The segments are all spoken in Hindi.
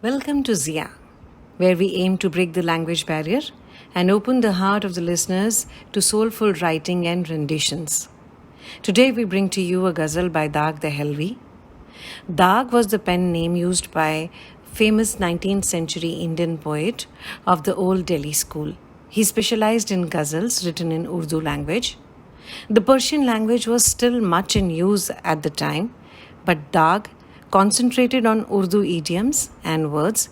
Welcome to Zia, where we aim to break the language barrier and open the heart of the listeners to soulful writing and renditions. Today we bring to you a ghazal by Daag Dehelvi. Daag was the pen name used by famous 19th century Indian poet of the Old Delhi school. He specialized in ghazals written in Urdu language. The Persian language was still much in use at the time, but Daag concentrated on Urdu idioms and words,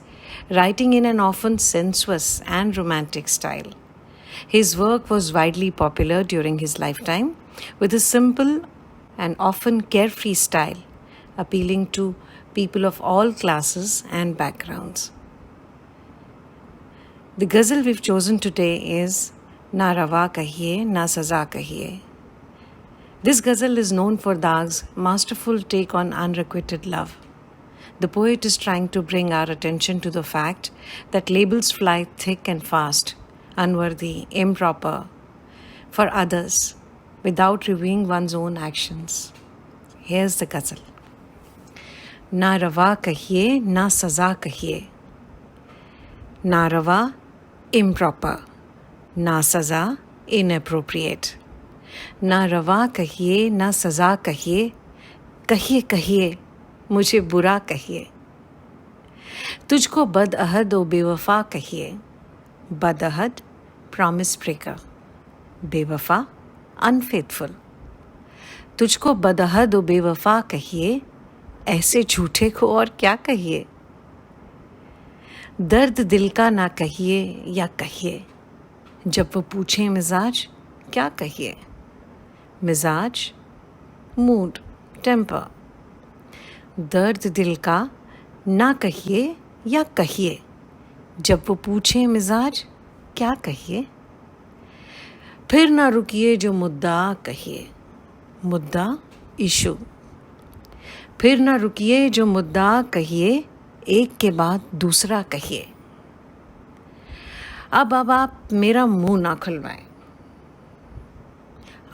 writing in an often sensuous and romantic style. His work was widely popular during his lifetime, with a simple and often carefree style, appealing to people of all classes and backgrounds. The ghazal we've chosen today is Na Rawa Kahiye, Na Saza Kahiye. This ghazal is known for Daag's masterful take on unrequited love. The poet is trying to bring our attention to the fact that labels fly thick and fast, unworthy, improper, for others, without reviewing one's own actions. Here's the ghazal. Na rawa kahiye, na saza kahiye. Na rawa, improper. Na saza, inappropriate. ना रवा कहिए ना सज़ा कहिए, कहिए कहिए मुझे बुरा कहिए. तुझको बदअहद ओ बेवफा कहिए. बदअहद प्रॉमिस ब्रेकर, बेवफा अनफेथफुल. तुझको बदअहद ओ बेवफा कहिए, ऐसे झूठे को और क्या कहिए. दर्द दिल का ना कहिए या कहिए, जब वो पूछे मिजाज क्या कहिए. मिजाज, मूड, टेम्पर. दर्द दिल का ना कहिए या कहिए, जब वो पूछे मिजाज क्या कहिए. फिर ना रुकिए जो मुद्दा कहिए. मुद्दा इशू. फिर ना रुकिए जो मुद्दा कहिए, एक के बाद दूसरा कहिए. अब आप मेरा मुंह ना खुलवाएं.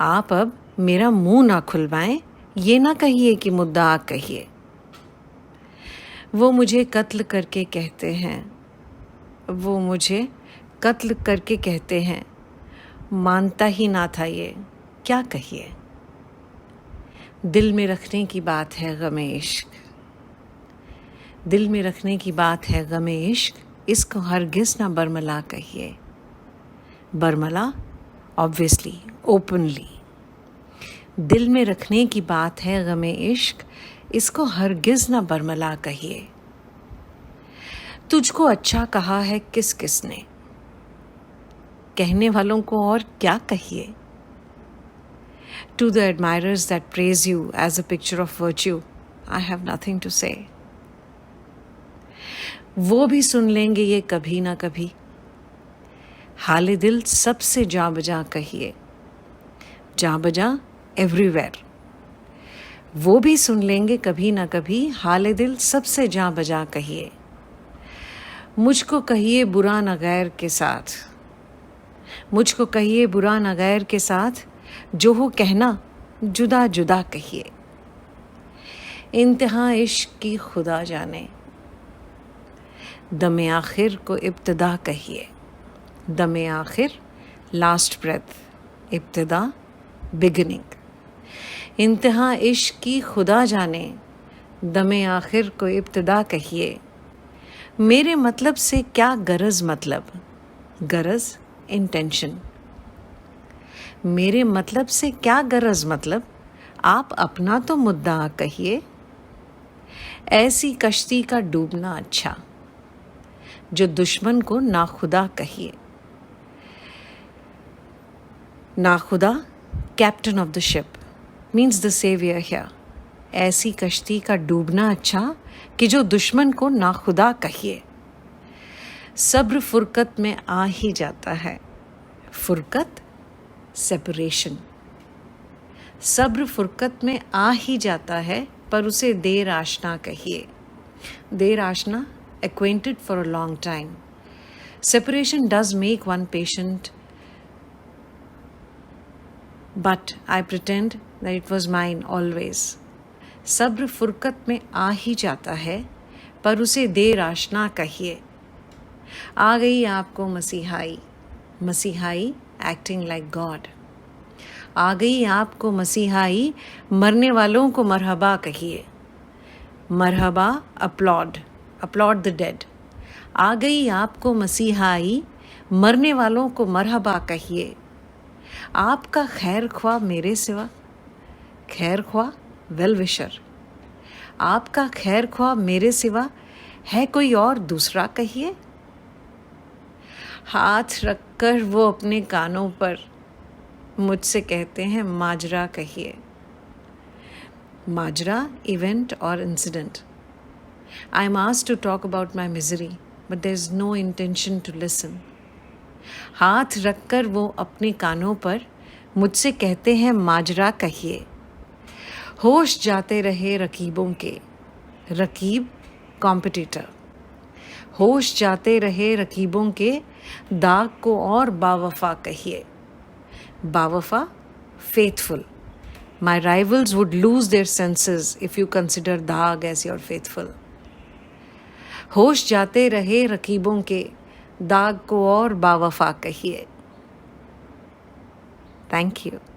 आप अब मेरा मुंह ना खुलवाएं. ये ना कहिए कि मुद्दा कहिए. वो मुझे कत्ल करके कहते हैं. वो मुझे कत्ल करके कहते हैं. मानता ही ना था ये, क्या कहिए. दिल में रखने की बात है गमे इश्क. दिल में रखने की बात है गमे इश्क. इसको हरगिज़ ना बरमला कहिए. बरमला ऑब्वियसली, ओपनली. दिल में रखने की बात है गमे इश्क, इसको हरगिज़ ना बरमला कहिए. तुझको अच्छा कहा है किस किसने, कहने वालों को और क्या कहिए. To the admirers that praise you as a picture of virtue, I have nothing to say. वो भी सुन लेंगे ये कभी ना कभी. हाले दिल सबसे जा बजा कहिए. जा बजा एवरीवेयर. वो भी सुन लेंगे कभी ना कभी. हाले दिल सबसे जा बजा कहिए. मुझको कहिए बुरा न गैर के साथ. मुझको कहिए बुरा न गैर के साथ, जो हो कहना जुदा जुदा कहिए. इंतहा इश्क की खुदा जाने. दमे आखिर को इब्तिदा कहिए. दमे आखिर लास्ट ब्रेथ, इब्तिदा बिगिनिंग. इंतहा इश्क की खुदा जाने. दमे आखिर को इब्तिदा कहिए. मेरे मतलब से क्या गरज, मतलब गरज इंटेंशन. मेरे मतलब से क्या गरज, मतलब आप अपना तो मुद्दा कहिए. ऐसी कश्ती का डूबना अच्छा, जो दुश्मन को नाखुदा कहिए. नाखुदा, captain of the ship, means the saviour here. ऐसी कश्ती का डूबना अच्छा, कि जो दुश्मन को नाखुदा कहिए. सब्र फुरकत में आ ही जाता है. फुरकत, सेपरेशन. सब्र फुरकत में आ ही जाता है, पर उसे देर आशना कहिए. देर आशना, acquainted for a long time. Separation does make one patient, but I pretend that it was mine always. सब्र फुरकत में आ ही जाता है, पर उसे देर आशना कहिए। आ गई आपको मसीहाई, मसीहाई एक्टिंग लाइक गॉड। आ गई आपको मसीहाई, मरने वालों को मरहबा कहिए। मरहबा अपलॉड, अपलॉड द डेड। आ गई आपको मसीहाई, मरने वालों को मरहबा कहिए। आपका खैर ख्वाह मेरे सिवा, खैर ख्वाह वेल विशर। आपका खैर ख्वाह मेरे सिवा है कोई और दूसरा कहिए। हाथ रखकर वो अपने कानों पर मुझसे कहते हैं माजरा कहिए। माजरा, इवेंट और incident. I am asked to talk about my misery but there is no intention to listen. हाथ रखकर वो अपने कानों पर मुझसे कहते हैं माजरा कहिए। होश जाते रहे रकीबों के, रकीब कॉम्पिटिटर। होश जाते रहे रकीबों के, दाग को और बावफा कहिए। बावफा faithful. My rivals would lose their senses if you consider दाग as your faithful. होश जाते रहे रकीबों के, दाग को और बावफा कहिए। Thank you.